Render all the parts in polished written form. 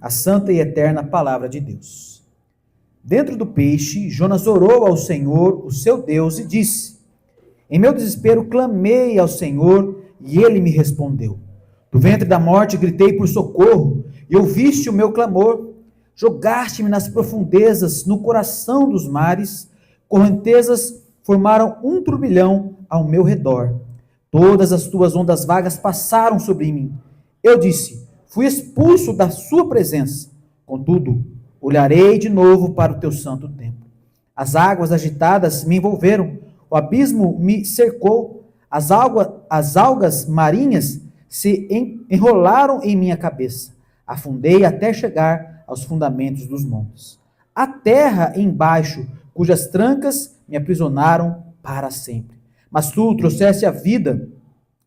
a santa e eterna palavra de Deus. Dentro do peixe, Jonas orou ao Senhor, o seu Deus, e disse: Em meu desespero clamei ao Senhor, e ele me respondeu. Do ventre da morte gritei por socorro, e ouviste o meu clamor. Jogaste-me nas profundezas, no coração dos mares, correntezas formaram um turbilhão ao meu redor. Todas as tuas ondas vagas passaram sobre mim. Eu disse: fui expulso da sua presença. Contudo, olharei de novo para o teu santo templo. As águas agitadas me envolveram, o abismo me cercou, as algas marinhas se enrolaram em minha cabeça. Afundei até chegar aos fundamentos dos montes. A terra embaixo, cujas trancas me aprisionaram para sempre. Mas tu trouxeste a vida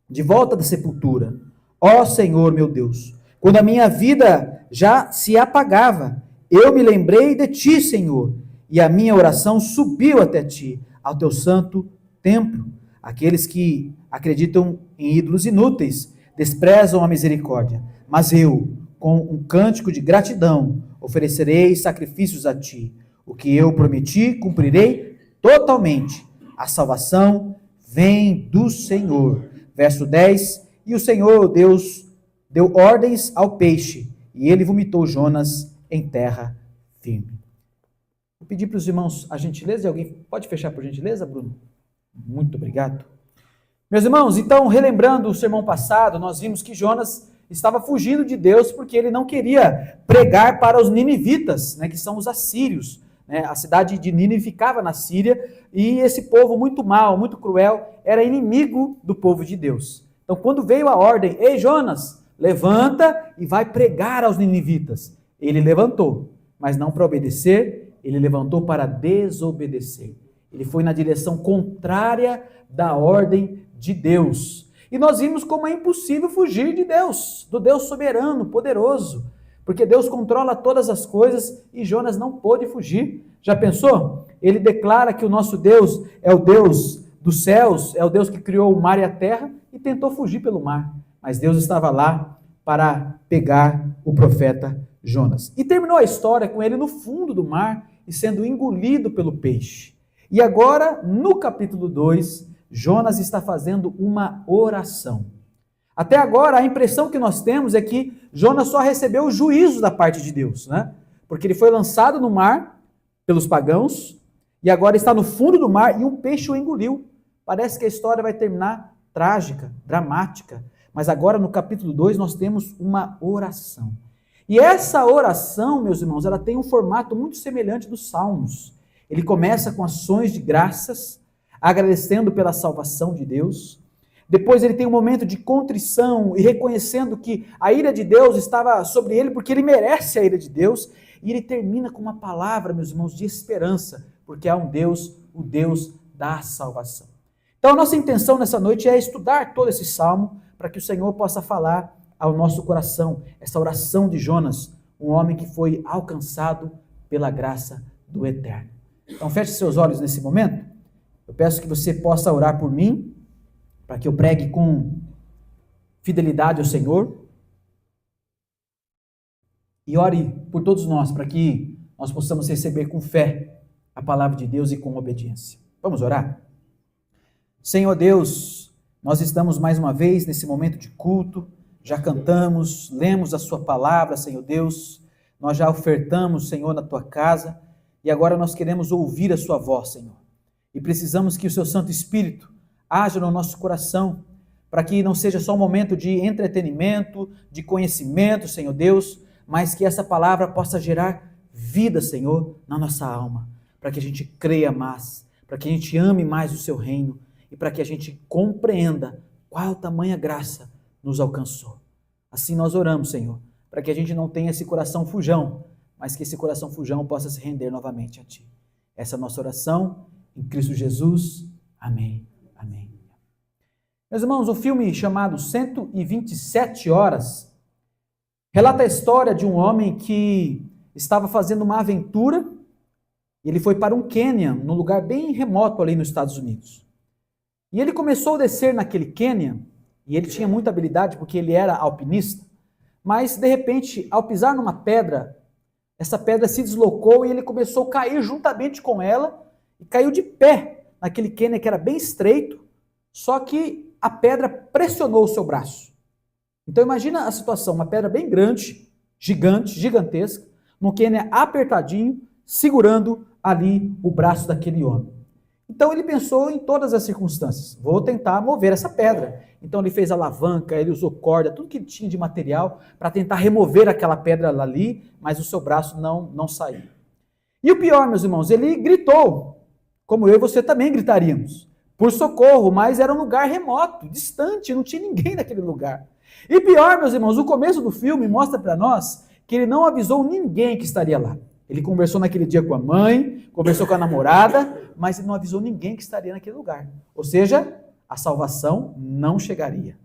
de volta da sepultura. Ó Senhor meu Deus, quando a minha vida já se apagava, eu me lembrei de ti, Senhor, e a minha oração subiu até ti, ao teu santo templo. Aqueles que acreditam em ídolos inúteis desprezam a misericórdia, mas eu, com um cântico de gratidão, oferecerei sacrifícios a ti. O que eu prometi, cumprirei totalmente. A salvação vem do Senhor. Verso 10, e o Senhor Deus deu ordens ao peixe, e ele vomitou Jonas em terra firme. Vou pedir para os irmãos a gentileza, e alguém pode fechar por gentileza, Bruno? Muito obrigado. Meus irmãos, então, relembrando o sermão passado, nós vimos que Jonas estava fugindo de Deus porque ele não queria pregar para os ninivitas, que são os assírios. A cidade de Nínive ficava na Síria, e esse povo muito mau, muito cruel, era inimigo do povo de Deus. Então, quando veio a ordem: ei Jonas, levanta e vai pregar aos ninivitas, ele levantou, mas não para obedecer, ele levantou para desobedecer. Ele foi na direção contrária da ordem de Deus. E nós vimos como é impossível fugir de Deus, do Deus soberano, poderoso, porque Deus controla todas as coisas e Jonas não pôde fugir. Já pensou? Ele declara que o nosso Deus é o Deus dos céus, é o Deus que criou o mar e a terra, e tentou fugir pelo mar. Mas Deus estava lá para pegar o profeta Jonas. E terminou a história com ele no fundo do mar e sendo engolido pelo peixe. E agora, no capítulo 2, Jonas está fazendo uma oração. Até agora, a impressão que nós temos é que Jonas só recebeu o juízo da parte de Deus, Porque ele foi lançado no mar pelos pagãos, e agora está no fundo do mar e um peixe o engoliu. Parece que a história vai terminar trágica, dramática, mas agora no capítulo 2 nós temos uma oração. E essa oração, meus irmãos, ela tem um formato muito semelhante dos Salmos. Ele começa com ações de graças, agradecendo pela salvação de Deus. Depois ele tem um momento de contrição e reconhecendo que a ira de Deus estava sobre ele, porque ele merece a ira de Deus. E ele termina com uma palavra, meus irmãos, de esperança, porque há um Deus, o Deus da salvação. Então a nossa intenção nessa noite é estudar todo esse salmo, para que o Senhor possa falar ao nosso coração, essa oração de Jonas, um homem que foi alcançado pela graça do Eterno. Então feche seus olhos nesse momento. Eu peço que você possa orar por mim, para que eu pregue com fidelidade ao Senhor. E ore por todos nós, para que nós possamos receber com fé a palavra de Deus e com obediência. Vamos orar? Senhor Deus, nós estamos mais uma vez nesse momento de culto, já cantamos, lemos a sua palavra, Senhor Deus, nós já ofertamos, Senhor, na tua casa, e agora nós queremos ouvir a sua voz, Senhor. E precisamos que o seu Santo Espírito haja no nosso coração, para que não seja só um momento de entretenimento, de conhecimento, Senhor Deus, mas que essa palavra possa gerar vida, Senhor, na nossa alma, para que a gente creia mais, para que a gente ame mais o seu reino, e para que a gente compreenda qual tamanha graça nos alcançou. Assim nós oramos, Senhor, para que a gente não tenha esse coração fujão, mas que esse coração fujão possa se render novamente a Ti. Essa é a nossa oração, em Cristo Jesus. Amém. Amém. Meus irmãos, o filme chamado 127 Horas relata a história de um homem que estava fazendo uma aventura e ele foi para um cânion, num lugar bem remoto ali nos Estados Unidos. E ele começou a descer naquele cânion, e ele tinha muita habilidade porque ele era alpinista, mas de repente, ao pisar numa pedra, essa pedra se deslocou e ele começou a cair juntamente com ela e caiu de pé naquele cânion que era bem estreito, só que a pedra pressionou o seu braço. Então imagina a situação, uma pedra bem grande, gigantesca, num cânion apertadinho, segurando ali o braço daquele homem. Então ele pensou em todas as circunstâncias, vou tentar mover essa pedra. Então ele fez alavanca, ele usou corda, tudo que tinha de material para tentar remover aquela pedra ali, mas o seu braço não saiu. E o pior, meus irmãos, ele gritou, como eu e você também gritaríamos, por socorro, mas era um lugar remoto, distante, não tinha ninguém naquele lugar. E pior, meus irmãos, o começo do filme mostra para nós que ele não avisou ninguém que estaria lá. Ele conversou naquele dia com a mãe, conversou com a namorada, mas ele não avisou ninguém que estaria naquele lugar. Ou seja, a salvação não chegaria.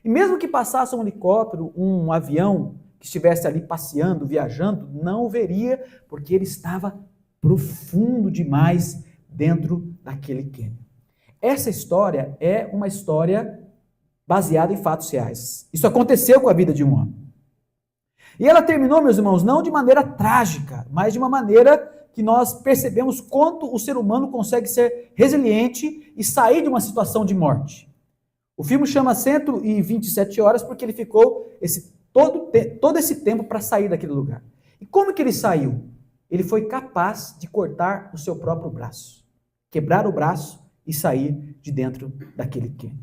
E mesmo que passasse um helicóptero, um avião que estivesse ali passeando, viajando, não o veria, porque ele estava profundo demais dentro daquele cânion. Essa história é uma história baseada em fatos reais. Isso aconteceu com a vida de um homem. E ela terminou, meus irmãos, não de maneira trágica, mas de uma maneira que nós percebemos quanto o ser humano consegue ser resiliente e sair de uma situação de morte. O filme chama 127 horas porque ele ficou todo esse tempo para sair daquele lugar. E como que ele saiu? Ele foi capaz de cortar o seu próprio braço, quebrar o braço e sair de dentro daquele cânion.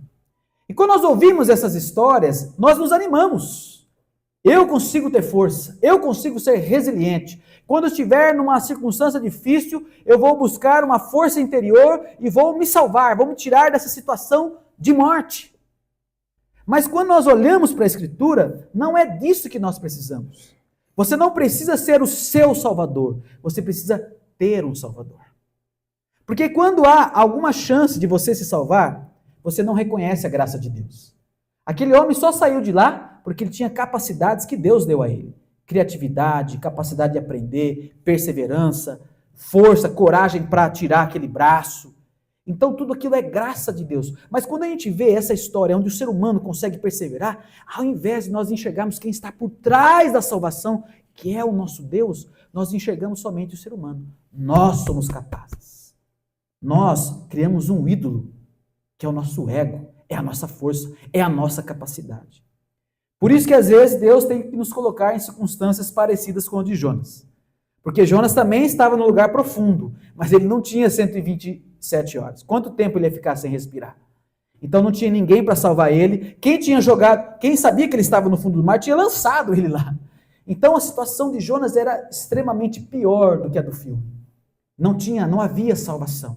E quando nós ouvimos essas histórias, nós nos animamos. Eu consigo ter força, eu consigo ser resiliente. Quando eu estiver numa circunstância difícil, eu vou buscar uma força interior e vou me salvar, vou me tirar dessa situação de morte. Mas quando nós olhamos para a Escritura, não é disso que nós precisamos. Você não precisa ser o seu Salvador, você precisa ter um Salvador. Porque quando há alguma chance de você se salvar, você não reconhece a graça de Deus. Aquele homem só saiu de lá porque ele tinha capacidades que Deus deu a ele. Criatividade, capacidade de aprender, perseverança, força, coragem para tirar aquele braço. Então tudo aquilo é graça de Deus. Mas quando a gente vê essa história onde o ser humano consegue perseverar, ao invés de nós enxergarmos quem está por trás da salvação, que é o nosso Deus, nós enxergamos somente o ser humano. Nós somos capazes. Nós criamos um ídolo, que é o nosso ego, é a nossa força, é a nossa capacidade. Por isso que às vezes Deus tem que nos colocar em circunstâncias parecidas com a de Jonas. Porque Jonas também estava no lugar profundo, mas ele não tinha 127 horas. Quanto tempo ele ia ficar sem respirar? Então não tinha ninguém para salvar ele. Quem sabia que ele estava no fundo do mar, tinha lançado ele lá. Então a situação de Jonas era extremamente pior do que a do filme. Não havia salvação.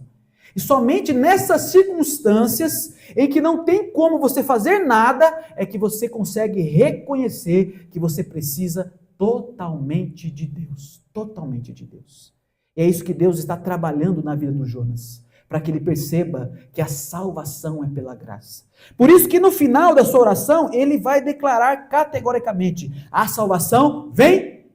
E somente nessas circunstâncias em que não tem como você fazer nada, é que você consegue reconhecer que você precisa totalmente de Deus. Totalmente de Deus. E é isso que Deus está trabalhando na vida do Jonas, para que ele perceba que a salvação é pela graça. Por isso que no final da sua oração, ele vai declarar categoricamente, a salvação vem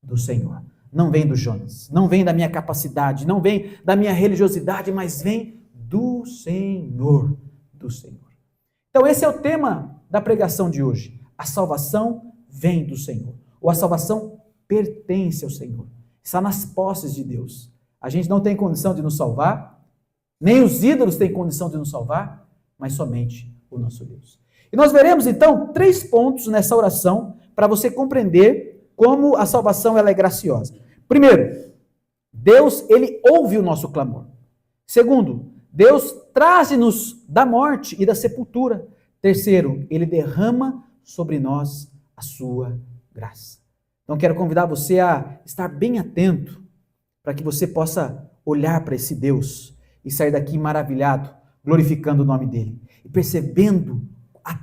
do Senhor. Não vem do Jonas, não vem da minha capacidade, não vem da minha religiosidade, mas vem do Senhor, do Senhor. Então esse é o tema da pregação de hoje. A salvação vem do Senhor, ou a salvação pertence ao Senhor, está nas posses de Deus. A gente não tem condição de nos salvar, nem os ídolos têm condição de nos salvar, mas somente o nosso Deus. E nós veremos então 3 pontos nessa oração, para você compreender como a salvação ela é graciosa. Primeiro, Deus, ele ouve o nosso clamor. Segundo, Deus traz-nos da morte e da sepultura. Terceiro, ele derrama sobre nós a sua graça. Então quero convidar você a estar bem atento para que você possa olhar para esse Deus e sair daqui maravilhado, glorificando o nome dele e percebendo a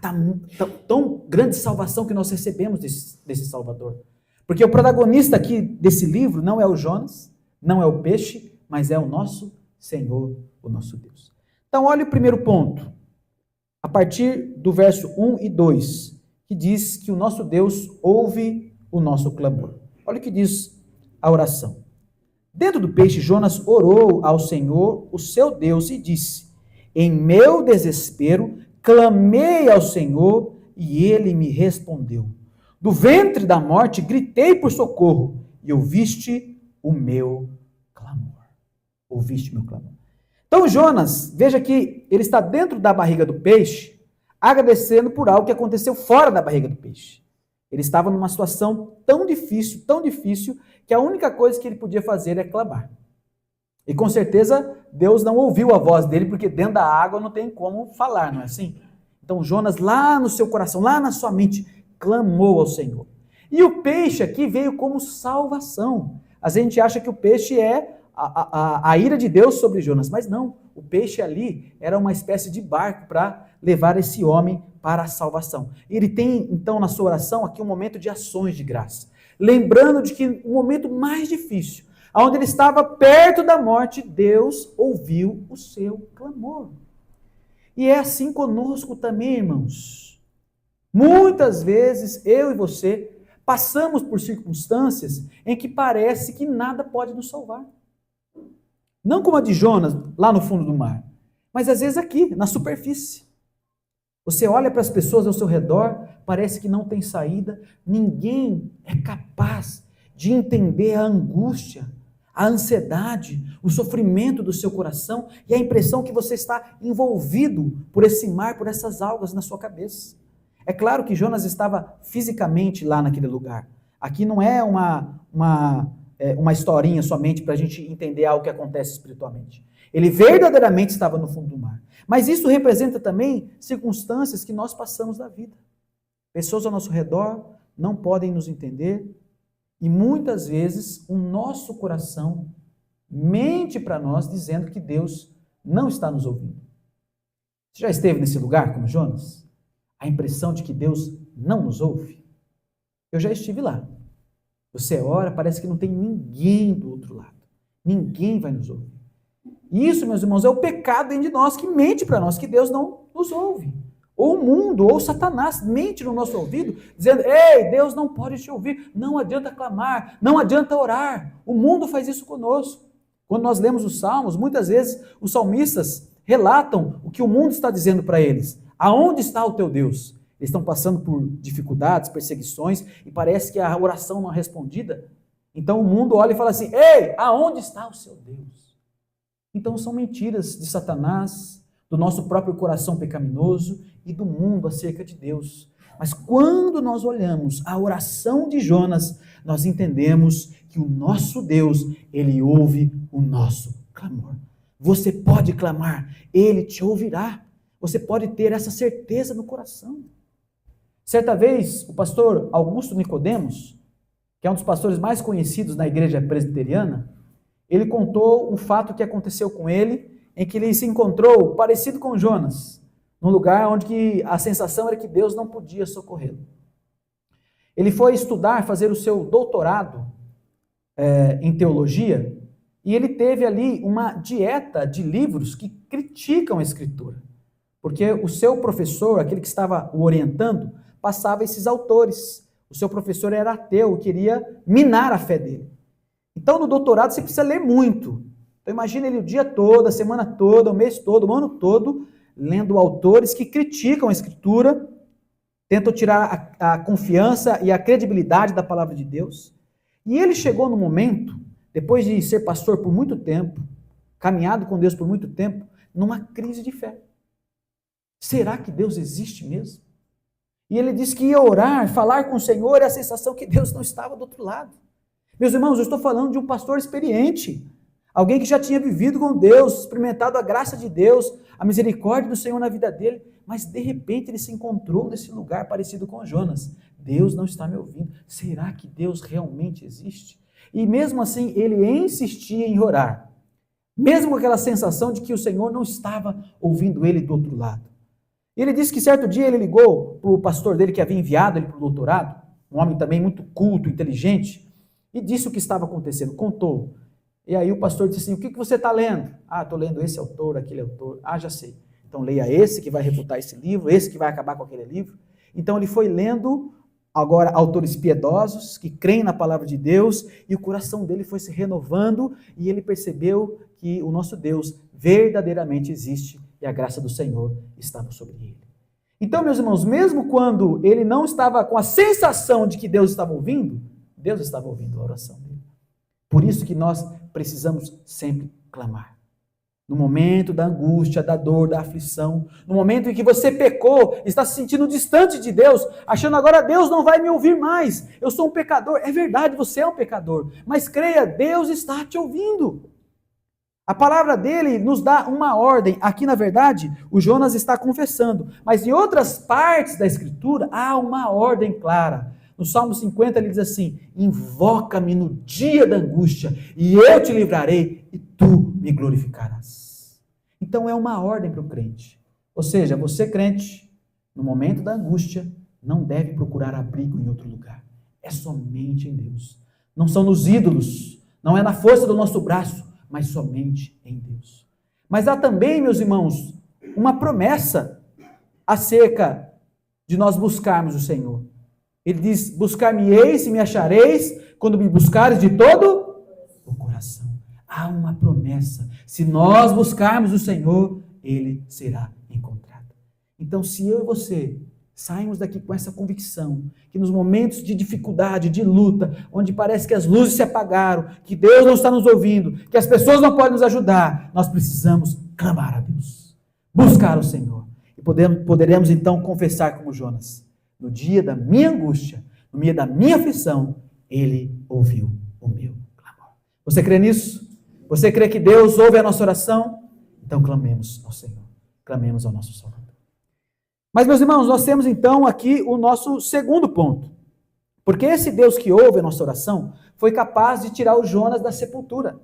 tão grande salvação que nós recebemos desse Salvador. Porque o protagonista aqui desse livro não é o Jonas, não é o peixe, mas é o nosso Senhor, o nosso Deus. Então, olha o primeiro ponto, a partir do verso 1 e 2, que diz que o nosso Deus ouve o nosso clamor. Olha o que diz a oração. Dentro do peixe, Jonas orou ao Senhor, o seu Deus, e disse: em meu desespero, clamei ao Senhor, e ele me respondeu. Do ventre da morte gritei por socorro, e ouviste o meu clamor. Ouviste o meu clamor. Então Jonas, veja que ele está dentro da barriga do peixe, agradecendo por algo que aconteceu fora da barriga do peixe. Ele estava numa situação tão difícil, que a única coisa que ele podia fazer é clamar. E com certeza Deus não ouviu a voz dele, porque dentro da água não tem como falar, não é assim? Então Jonas, lá no seu coração, lá na sua mente, clamou ao Senhor. E o peixe aqui veio como salvação. A gente acha que o peixe é a ira de Deus sobre Jonas, mas não. O peixe ali era uma espécie de barco para levar esse homem para a salvação. Ele tem, então, na sua oração aqui um momento de ações de graça. Lembrando de que o momento mais difícil, onde ele estava perto da morte, Deus ouviu o seu clamor. E é assim conosco também, irmãos. Muitas vezes, eu e você, passamos por circunstâncias em que parece que nada pode nos salvar. Não como a de Jonas, lá no fundo do mar, mas às vezes aqui, na superfície. Você olha para as pessoas ao seu redor, parece que não tem saída, ninguém é capaz de entender a angústia, a ansiedade, o sofrimento do seu coração e a impressão que você está envolvido por esse mar, por essas algas na sua cabeça. É claro que Jonas estava fisicamente lá naquele lugar. Aqui não é uma historinha somente para a gente entender algo que acontece espiritualmente. Ele verdadeiramente estava no fundo do mar. Mas isso representa também circunstâncias que nós passamos na vida. Pessoas ao nosso redor não podem nos entender e muitas vezes o nosso coração mente para nós dizendo que Deus não está nos ouvindo. Você já esteve nesse lugar como Jonas? A impressão de que Deus não nos ouve? Eu já estive lá. Você ora, parece que não tem ninguém do outro lado. Ninguém vai nos ouvir. Isso, meus irmãos, é o pecado dentro de nós que mente para nós que Deus não nos ouve. Ou o mundo, ou Satanás mente no nosso ouvido, dizendo, ei, Deus não pode te ouvir, não adianta clamar, não adianta orar. O mundo faz isso conosco. Quando nós lemos os Salmos, muitas vezes os salmistas relatam o que o mundo está dizendo para eles. Aonde está o teu Deus? Eles estão passando por dificuldades, perseguições, e parece que a oração não é respondida. Então o mundo olha e fala assim, ei, aonde está o seu Deus? Então são mentiras de Satanás, do nosso próprio coração pecaminoso e do mundo acerca de Deus. Mas quando nós olhamos a oração de Jonas, nós entendemos que o nosso Deus, ele ouve o nosso clamor. Você pode clamar, ele te ouvirá. Você pode ter essa certeza no coração. Certa vez, o pastor Augusto Nicodemos, que é um dos pastores mais conhecidos na igreja presbiteriana, ele contou um fato que aconteceu com ele, em que ele se encontrou parecido com Jonas, num lugar onde a sensação era que Deus não podia socorrê-lo. Ele foi estudar, fazer o seu doutorado em teologia, e ele teve ali uma dieta de livros que criticam a Escritura, porque o seu professor, aquele que estava o orientando, passava esses autores. O seu professor era ateu, queria minar a fé dele. Então, no doutorado, você precisa ler muito. Então, imagina ele o dia todo, a semana toda, o mês todo, o ano todo, lendo autores que criticam a Escritura, tentam tirar a confiança e a credibilidade da palavra de Deus. E ele chegou no momento, depois de ser pastor por muito tempo, caminhado com Deus por muito tempo, numa crise de fé. Será que Deus existe mesmo? E ele disse que ia orar, falar com o Senhor, e a sensação que Deus não estava do outro lado. Meus irmãos, eu estou falando de um pastor experiente, alguém que já tinha vivido com Deus, experimentado a graça de Deus, a misericórdia do Senhor na vida dele, mas de repente ele se encontrou nesse lugar parecido com Jonas. Deus não está me ouvindo. Será que Deus realmente existe? E mesmo assim ele insistia em orar, mesmo com aquela sensação de que o Senhor não estava ouvindo ele do outro lado. E ele disse que certo dia ele ligou para o pastor dele que havia enviado ele para o doutorado, um homem também muito culto, inteligente, e disse o que estava acontecendo, contou. E aí o pastor disse assim, o que você está lendo? Ah, estou lendo esse autor, aquele autor. Ah, já sei. Então leia esse que vai refutar esse livro, esse que vai acabar com aquele livro. Então ele foi lendo agora autores piedosos, que creem na palavra de Deus, e o coração dele foi se renovando, e ele percebeu que o nosso Deus verdadeiramente existe, e a graça do Senhor estava sobre ele. Então, meus irmãos, mesmo quando ele não estava com a sensação de que Deus estava ouvindo, Deus estava ouvindo a oração dele. Por isso que nós precisamos sempre clamar. No momento da angústia, da dor, da aflição, no momento em que você pecou, está se sentindo distante de Deus, achando agora Deus não vai me ouvir mais, eu sou um pecador. É verdade, você é um pecador, mas creia, Deus está te ouvindo. A palavra dele nos dá uma ordem. Aqui, na verdade, o Jonas está confessando, mas em outras partes da Escritura há uma ordem clara. No Salmo 50 ele diz assim: invoca-me no dia da angústia, e eu te livrarei, e tu me glorificarás. Então é uma ordem para o crente. Ou seja, você crente, no momento da angústia, não deve procurar abrigo em outro lugar. É somente em Deus. Não são nos ídolos, não é na força do nosso braço, mas somente em Deus. Mas há também, meus irmãos, uma promessa acerca de nós buscarmos o Senhor. Ele diz: buscar-me-eis e me achareis, quando me buscares de todo o coração. Há uma promessa. Se nós buscarmos o Senhor, Ele será encontrado. Então, se eu e você saímos daqui com essa convicção, que nos momentos de dificuldade, de luta, onde parece que as luzes se apagaram, que Deus não está nos ouvindo, que as pessoas não podem nos ajudar, nós precisamos clamar a Deus, buscar o Senhor. E poderemos então confessar como Jonas: no dia da minha angústia, no dia da minha aflição, Ele ouviu o meu clamor. Você crê nisso? Você crê que Deus ouve a nossa oração? Então clamemos ao Senhor, clamemos ao nosso Salvador. Mas, meus irmãos, nós temos então aqui o nosso segundo ponto. Porque esse Deus que ouve a nossa oração foi capaz de tirar o Jonas da sepultura.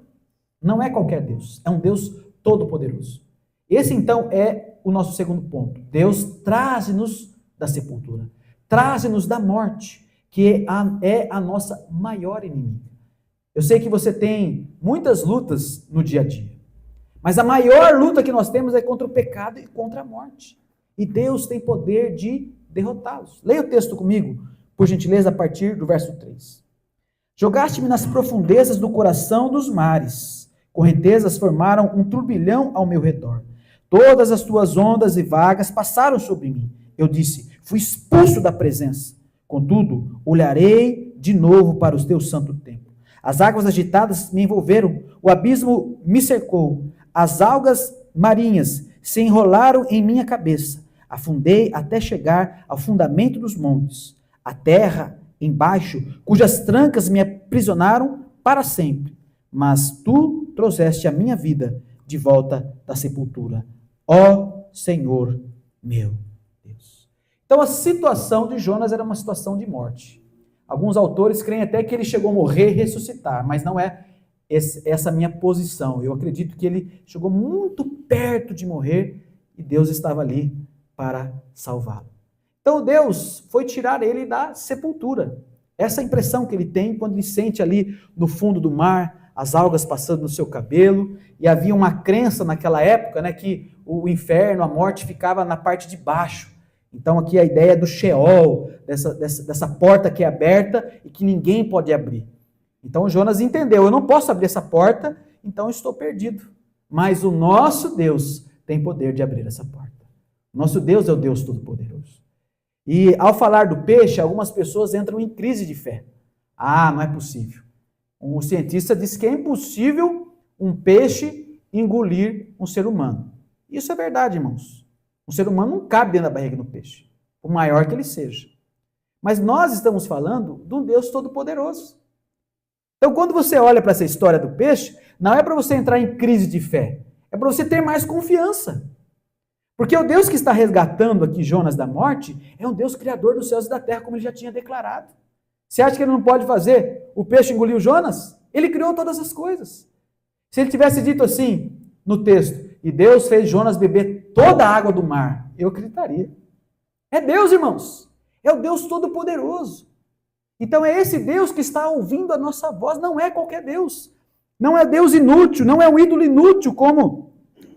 Não é qualquer Deus, é um Deus todo-poderoso. Esse então é o nosso segundo ponto. Deus traze-nos da sepultura, traze-nos da morte, que é a nossa maior inimiga. Eu sei que você tem muitas lutas no dia a dia, mas a maior luta que nós temos é contra o pecado e contra a morte. E Deus tem poder de derrotá-los. Leia o texto comigo, por gentileza, a partir do verso 3. Jogaste-me nas profundezas do coração dos mares. Correntezas formaram um turbilhão ao meu redor. Todas as tuas ondas e vagas passaram sobre mim. Eu disse: fui expulso da presença. Contudo, olharei de novo para o teu santo templo. As águas agitadas me envolveram, o abismo me cercou. As algas marinhas se enrolaram em minha cabeça. Afundei até chegar ao fundamento dos montes. A terra embaixo, cujas trancas me aprisionaram para sempre. Mas tu trouxeste a minha vida de volta da sepultura. Ó Senhor meu Deus. Então a situação de Jonas era uma situação de morte. Alguns autores creem até que ele chegou a morrer e ressuscitar, mas não é essa minha posição. Eu acredito que ele chegou muito perto de morrer e Deus estava ali para salvá-lo. Então Deus foi tirar ele da sepultura. Essa é a impressão que ele tem quando ele sente ali no fundo do mar as algas passando no seu cabelo, e havia uma crença naquela época, né, que o inferno, a morte ficava na parte de baixo. Então aqui a ideia do Sheol, dessa porta que é aberta e que ninguém pode abrir. Então Jonas entendeu: eu não posso abrir essa porta, então eu estou perdido. Mas o nosso Deus tem poder de abrir essa porta. Nosso Deus é o Deus Todo-Poderoso. E ao falar do peixe, algumas pessoas entram em crise de fé. Ah, não é possível. Um cientista diz que é impossível um peixe engolir um ser humano. Isso é verdade, irmãos. Um ser humano não cabe dentro da barriga do peixe, por maior que ele seja. Mas nós estamos falando de um Deus Todo-Poderoso. Então, quando você olha para essa história do peixe, não é para você entrar em crise de fé, é para você ter mais confiança. Porque o Deus que está resgatando aqui Jonas da morte é um Deus criador dos céus e da terra, como ele já tinha declarado. Você acha que ele não pode fazer o peixe engolir o Jonas? Ele criou todas as coisas. Se ele tivesse dito assim no texto: e Deus fez Jonas beber toda a água do mar, eu acreditaria. É Deus, irmãos. É o Deus Todo-Poderoso. Então é esse Deus que está ouvindo a nossa voz, não é qualquer Deus. Não é Deus inútil, não é um ídolo inútil como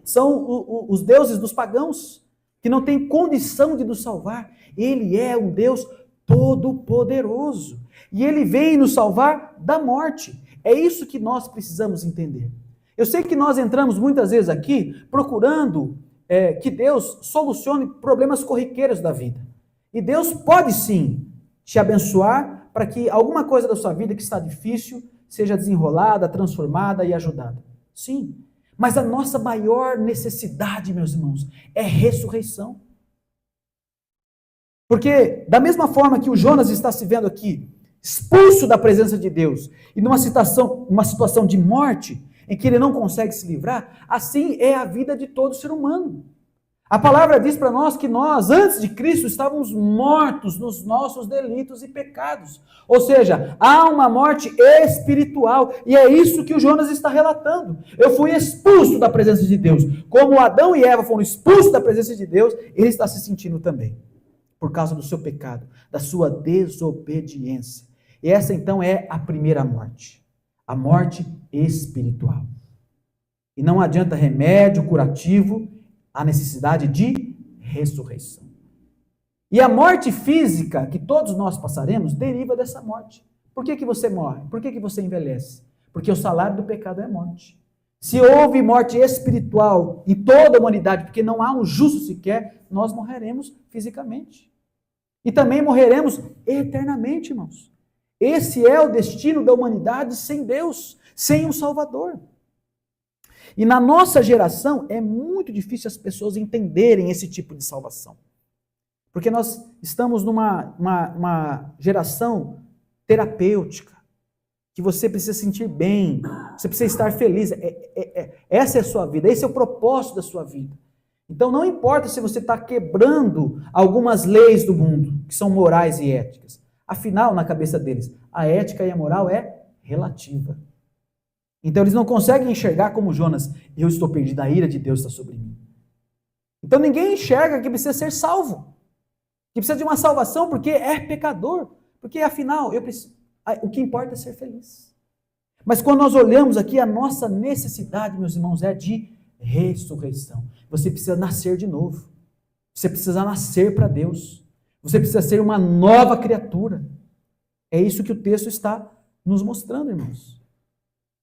são os deuses dos pagãos, que não têm condição de nos salvar. Ele é um Deus todo-poderoso. E ele vem nos salvar da morte. É isso que nós precisamos entender. Eu sei que nós entramos muitas vezes aqui procurando que Deus solucione problemas corriqueiros da vida. E Deus pode sim te abençoar para que alguma coisa da sua vida que está difícil seja desenrolada, transformada e ajudada. Sim, mas a nossa maior necessidade, meus irmãos, é ressurreição. Porque da mesma forma que o Jonas está se vendo aqui, expulso da presença de Deus, e numa situação de morte, em que ele não consegue se livrar, assim é a vida de todo ser humano. A palavra diz para nós que nós, antes de Cristo, estávamos mortos nos nossos delitos e pecados. Ou seja, há uma morte espiritual, e é isso que o Jonas está relatando. Eu fui expulso da presença de Deus. Como Adão e Eva foram expulsos da presença de Deus, ele está se sentindo também, por causa do seu pecado, da sua desobediência. E essa então é a primeira morte, a morte espiritual. E não adianta remédio curativo, há necessidade de ressurreição. E a morte física que todos nós passaremos deriva dessa morte. Por que você morre? Por que você envelhece? Porque o salário do pecado é morte. Se houve morte espiritual em toda a humanidade, porque não há um justo sequer, nós morreremos fisicamente. E também morreremos eternamente, irmãos. Esse é o destino da humanidade sem Deus, sem um Salvador. E na nossa geração é muito difícil as pessoas entenderem esse tipo de salvação. Porque nós estamos numa geração terapêutica, que você precisa sentir bem, você precisa estar feliz. Essa é a sua vida, esse é o propósito da sua vida. Então não importa se você está quebrando algumas leis do mundo, que são morais e éticas. Afinal, na cabeça deles, a ética e a moral é relativa. Então eles não conseguem enxergar como Jonas, eu estou perdido, a ira de Deus está sobre mim. Então ninguém enxerga que precisa ser salvo, que precisa de uma salvação porque é pecador, porque afinal o que importa é ser feliz. Mas quando nós olhamos aqui, a nossa necessidade, meus irmãos, é de ressurreição. Você precisa nascer de novo, você precisa nascer para Deus, você precisa ser uma nova criatura. É isso que o texto está nos mostrando, irmãos.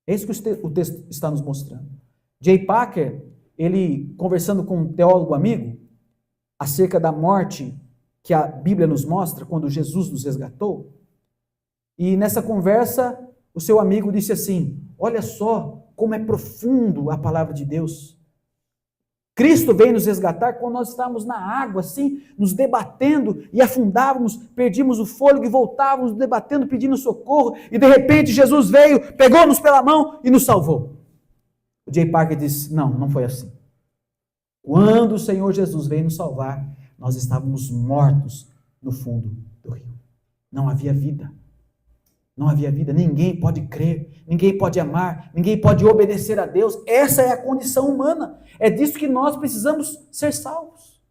É isso que o texto está nos mostrando. J. Packer, ele conversando com um teólogo amigo, acerca da morte que a Bíblia nos mostra, quando Jesus nos resgatou, e nessa conversa, o seu amigo disse assim, olha só como é profundo a palavra de Deus. Cristo veio nos resgatar quando nós estávamos na água, assim, nos debatendo e afundávamos, perdíamos o fôlego e voltávamos debatendo, pedindo socorro, e de repente Jesus veio, pegou-nos pela mão e nos salvou. O J. Parker disse, não foi assim. Quando o Senhor Jesus veio nos salvar, nós estávamos mortos no fundo do rio. Não havia vida. Não havia vida, ninguém pode crer, ninguém pode amar, ninguém pode obedecer a Deus. Essa é a condição humana. É disso que nós precisamos ser salvos.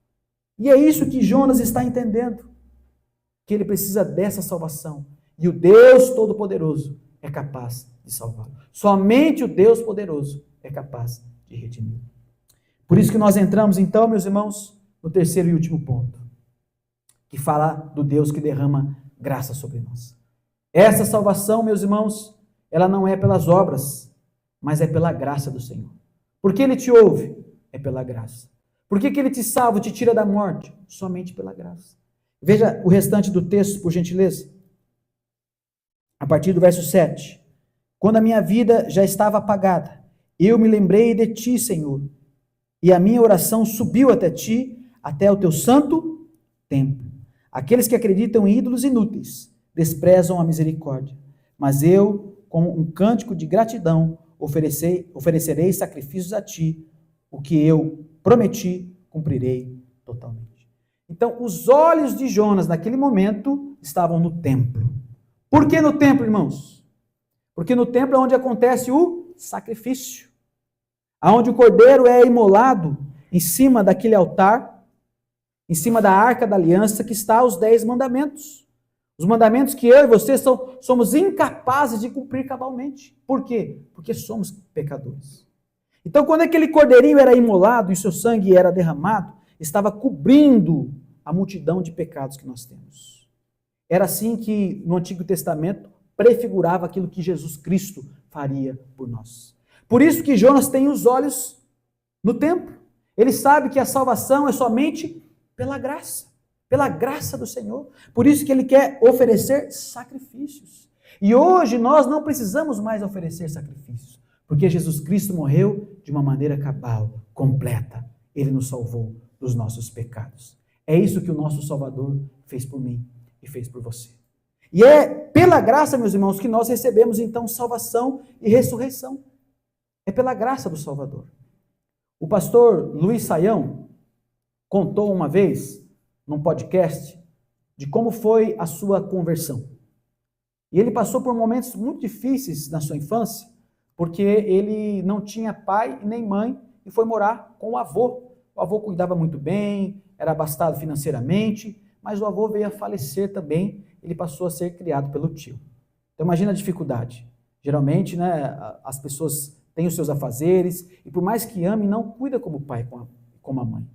E é isso que Jonas está entendendo. Que ele precisa dessa salvação. E o Deus Todo-Poderoso é capaz de salvá-lo. Somente o Deus Poderoso é capaz de redimir. Por isso que nós entramos então, meus irmãos, no terceiro e último ponto. Que fala do Deus que derrama graça sobre nós. Essa salvação, meus irmãos, ela não é pelas obras, mas é pela graça do Senhor. Por que Ele te ouve? É pela graça. Por que Ele te salva, te tira da morte? Somente pela graça. Veja o restante do texto, por gentileza. A partir do verso 7. Quando a minha vida já estava apagada, eu me lembrei de ti, Senhor, e a minha oração subiu até ti, até o teu santo templo. Aqueles que acreditam em ídolos inúteis desprezam a misericórdia, mas eu, com um cântico de gratidão, oferecerei sacrifícios a ti, o que eu prometi, cumprirei totalmente. Então, os olhos de Jonas, naquele momento, estavam no templo. Por que no templo, irmãos? Porque no templo é onde acontece o sacrifício, aonde o cordeiro é imolado em cima daquele altar, em cima da arca da aliança, que está os 10 mandamentos. Os mandamentos que eu e você somos incapazes de cumprir cabalmente. Por quê? Porque somos pecadores. Então, quando aquele cordeirinho era imolado e seu sangue era derramado, estava cobrindo a multidão de pecados que nós temos. Era assim que no Antigo Testamento prefigurava aquilo que Jesus Cristo faria por nós. Por isso que Jonas tem os olhos no templo. Ele sabe que a salvação é somente pela graça do Senhor. Por isso que ele quer oferecer sacrifícios. E hoje nós não precisamos mais oferecer sacrifícios, porque Jesus Cristo morreu de uma maneira cabal, completa. Ele nos salvou dos nossos pecados. É isso que o nosso Salvador fez por mim e fez por você. E é pela graça, meus irmãos, que nós recebemos então salvação e ressurreição. É pela graça do Salvador. O pastor Luiz Saião contou uma vez, num podcast, de como foi a sua conversão. E ele passou por momentos muito difíceis na sua infância, porque ele não tinha pai nem mãe e foi morar com o avô. O avô cuidava muito bem, era abastado financeiramente, mas o avô veio a falecer também, ele passou a ser criado pelo tio. Então imagina a dificuldade. Geralmente, né, as pessoas têm os seus afazeres, e por mais que ame, não cuida como o pai, como a mãe.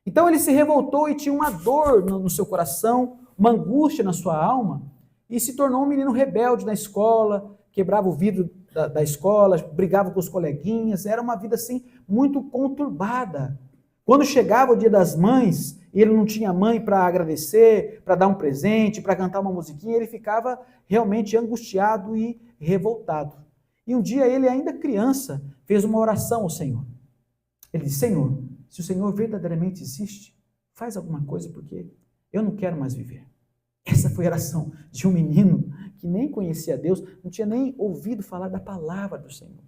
Então ele se revoltou e tinha uma dor no seu coração, uma angústia na sua alma, e se tornou um menino rebelde na escola, quebrava o vidro da escola, brigava com os coleguinhas, era uma vida assim muito conturbada. Quando chegava o dia das mães, e ele não tinha mãe para agradecer, para dar um presente, para cantar uma musiquinha, ele ficava realmente angustiado e revoltado. E um dia ele, ainda criança, fez uma oração ao Senhor. Ele disse: Senhor, se o Senhor verdadeiramente existe, faz alguma coisa, porque eu não quero mais viver. Essa foi a oração de um menino que nem conhecia Deus, não tinha nem ouvido falar da palavra do Senhor.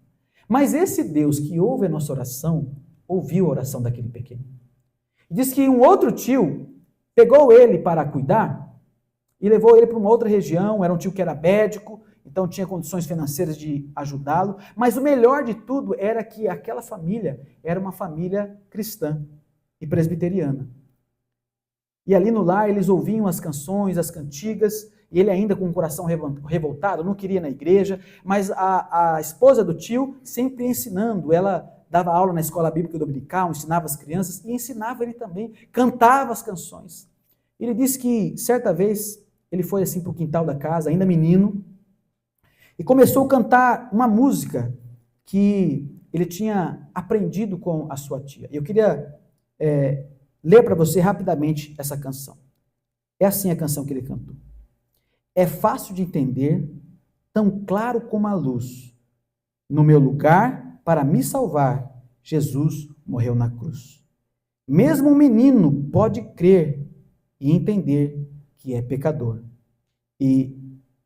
Mas esse Deus que ouve a nossa oração, ouviu a oração daquele pequenino. Diz que um outro tio pegou ele para cuidar e levou ele para uma outra região. Era um tio que era médico, então tinha condições financeiras de ajudá-lo, mas o melhor de tudo era que aquela família era uma família cristã e presbiteriana. E ali no lar eles ouviam as canções, as cantigas, e ele ainda com o coração revoltado, não queria ir na igreja, mas a esposa do tio sempre ensinando, ela dava aula na escola bíblica dominical, ensinava as crianças e ensinava ele também, cantava as canções. Ele disse que certa vez ele foi assim para o quintal da casa, ainda menino, e começou a cantar uma música que ele tinha aprendido com a sua tia. Eu queria ler para você rapidamente essa canção. É assim a canção que ele cantou. É fácil de entender, tão claro como a luz. No meu lugar, para me salvar, Jesus morreu na cruz. Mesmo um menino pode crer e entender que é pecador e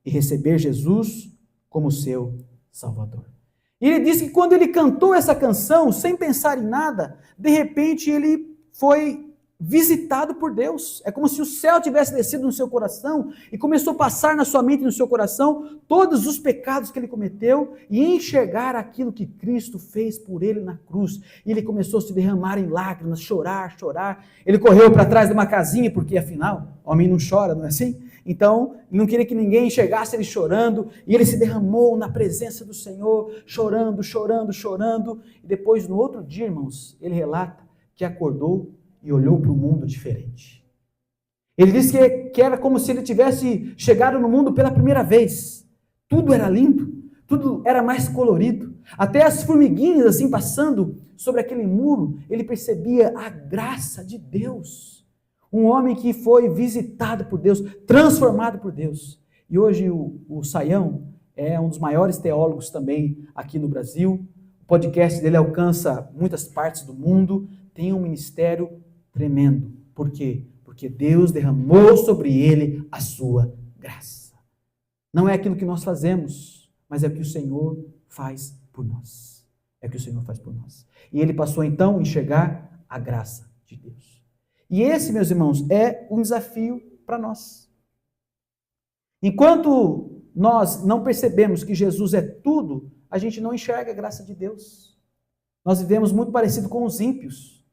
receber Jesus como seu Salvador. E ele disse que quando ele cantou essa canção, sem pensar em nada, de repente ele foi visitado por Deus. É como se o céu tivesse descido no seu coração e começou a passar na sua mente e no seu coração todos os pecados que ele cometeu e enxergar aquilo que Cristo fez por ele na cruz. E ele começou a se derramar em lágrimas, chorar. Ele correu para trás de uma casinha, porque afinal, homem não chora, não é assim? Então, não queria que ninguém enxergasse ele chorando, e ele se derramou na presença do Senhor, chorando. E depois, no outro dia, irmãos, ele relata que acordou e olhou para o mundo diferente. Ele disse que era como se ele tivesse chegado no mundo pela primeira vez. Tudo era lindo, tudo era mais colorido. Até as formiguinhas assim passando sobre aquele muro, ele percebia a graça de Deus. Um homem que foi visitado por Deus, transformado por Deus. E hoje o Saião é um dos maiores teólogos também aqui no Brasil. O podcast dele alcança muitas partes do mundo, tem um ministério tremendo. Por quê? Porque Deus derramou sobre ele a sua graça. Não é aquilo que nós fazemos, mas é o que o Senhor faz por nós. É o que o Senhor faz por nós. E ele passou então a enxergar a graça de Deus. E esse, meus irmãos, é um desafio para nós. Enquanto nós não percebemos que Jesus é tudo, a gente não enxerga a graça de Deus. Nós vivemos muito parecido com os ímpios,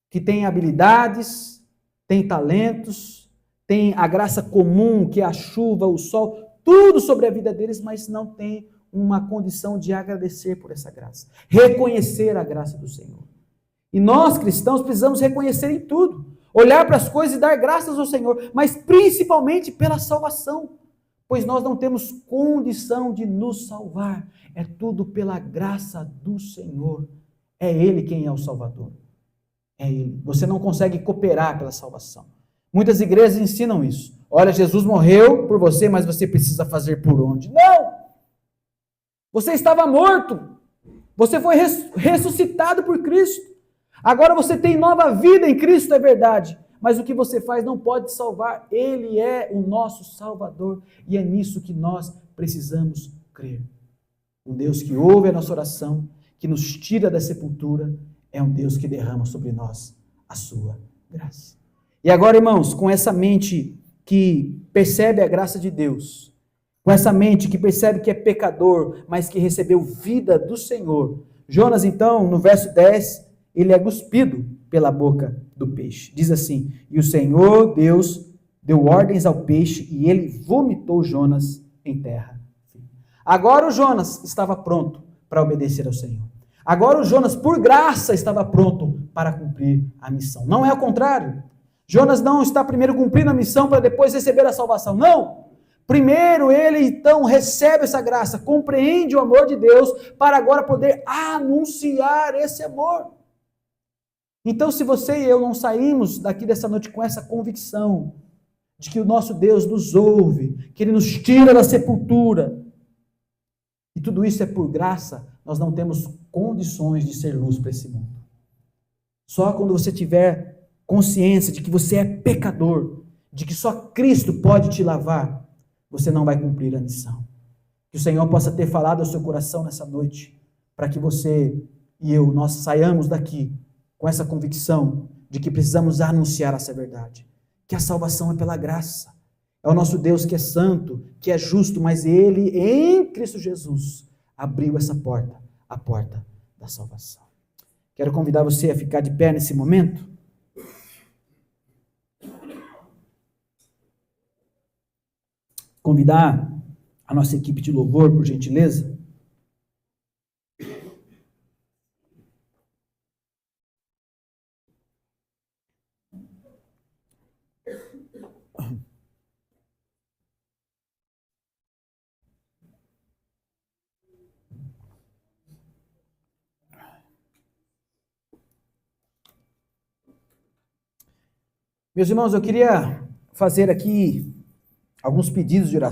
que têm habilidades, têm talentos, têm a graça comum, que é a chuva, o sol, tudo sobre a vida deles, mas não têm uma condição de agradecer por essa graça, reconhecer a graça do Senhor. E nós, cristãos, precisamos reconhecer em tudo, olhar para as coisas e dar graças ao Senhor, mas principalmente pela salvação, pois nós não temos condição de nos salvar, é tudo pela graça do Senhor, é Ele quem é o Salvador. é Ele. Você não consegue cooperar pela salvação. Muitas igrejas ensinam isso. Olha, Jesus morreu por você, mas você precisa fazer por onde? Não! Você estava morto. Você foi ressuscitado por Cristo. Agora você tem nova vida em Cristo, é verdade. Mas o que você faz não pode salvar. Ele é o nosso Salvador. E é nisso que nós precisamos crer. Um Deus que ouve a nossa oração, que nos tira da sepultura, é um Deus que derrama sobre nós a sua graça. E agora, irmãos, com essa mente que percebe a graça de Deus, com essa mente que percebe que é pecador, mas que recebeu vida do Senhor, Jonas, então, no verso 10, ele é cuspido pela boca do peixe. Diz assim: e o Senhor Deus deu ordens ao peixe e ele vomitou Jonas em terra. Agora o Jonas estava pronto para obedecer ao Senhor. Agora o Jonas, por graça, estava pronto para cumprir a missão. Não é o contrário. Jonas não está primeiro cumprindo a missão para depois receber a salvação. Não. Primeiro ele então recebe essa graça, compreende o amor de Deus para agora poder anunciar esse amor. Então, se você e eu não saímos daqui dessa noite com essa convicção de que o nosso Deus nos ouve, que Ele nos tira da sepultura, e tudo isso é por graça, nós não temos condições de ser luz para esse mundo. Só quando você tiver consciência de que você é pecador, de que só Cristo pode te lavar, você não vai cumprir a missão. Que o Senhor possa ter falado ao seu coração nessa noite, para que você e eu, nós saiamos daqui com essa convicção de que precisamos anunciar essa verdade, que a salvação é pela graça. É o nosso Deus que é santo, que é justo, mas Ele, em Cristo Jesus, abriu essa porta, a porta da salvação. Quero convidar você a ficar de pé nesse momento. Convidar a nossa equipe de louvor, por gentileza. Meus irmãos, eu queria fazer aqui alguns pedidos de oração.